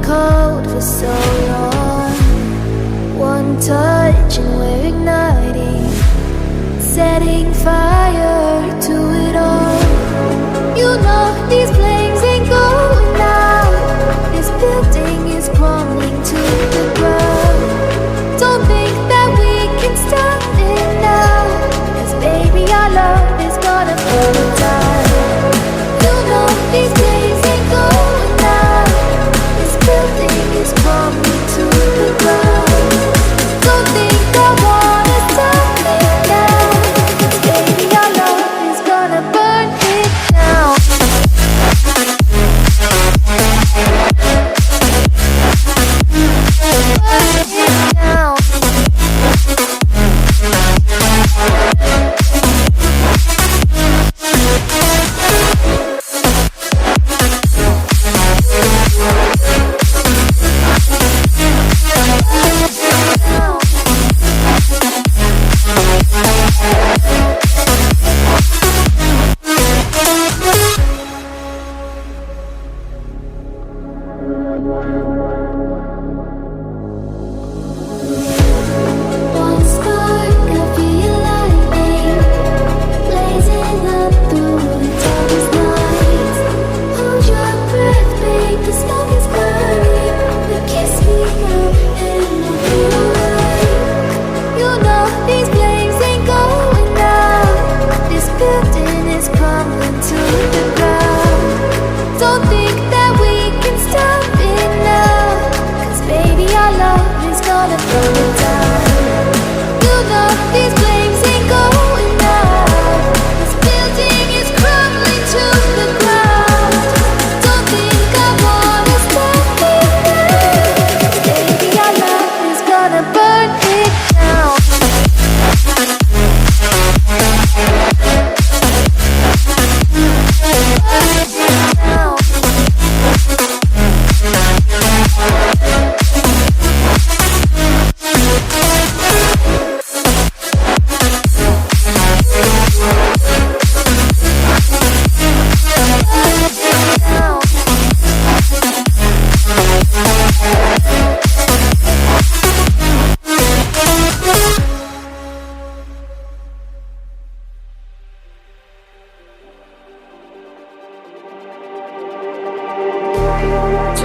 cold for so long. One touch and we're igniting, setting fire to it all. You know these flames ain't going out. This building is crumbling to the ground. Don't think that we can stop it now, 'cause baby our love is gonna burn it down. You know these flames ain't going out. This building is crumbling to the ground. Don't think I wanna stop it now, 'cause baby our love is gonna burn it down.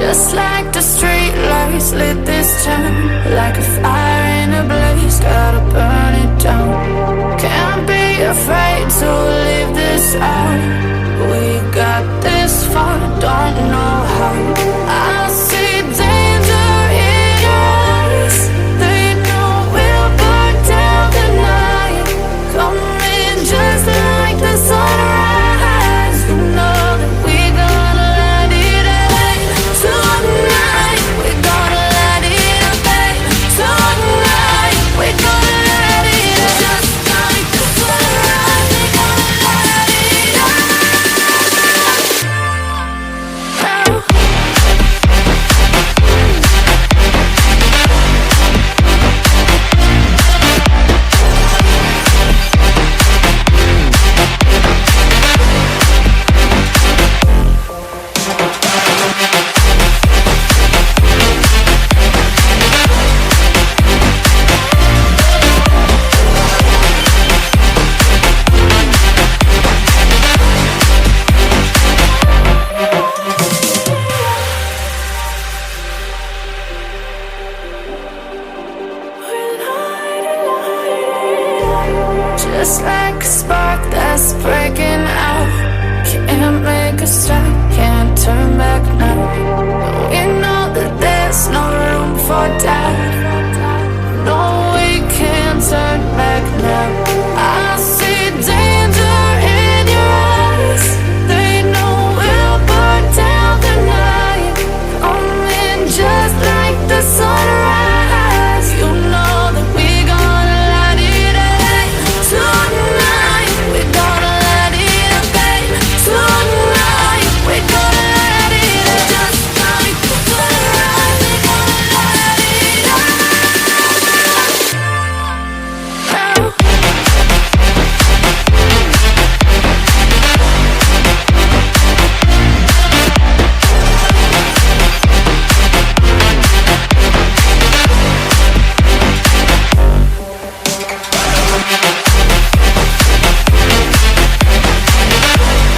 Just like the street lights lit this town, like a fire in a blaze, gotta burn it down. Can't be afraid to leave this out. We got this far, don't know how. I see danger in your eyes. They know we'll burn down the night. Coming just like the sunrise. You know that we're gonna light it up tonight. We're gonna light it up tonight. We're gonna light it up just like the sunrise. We're gonna light it up now. Just like a spark that's breaking out, can't make a stop.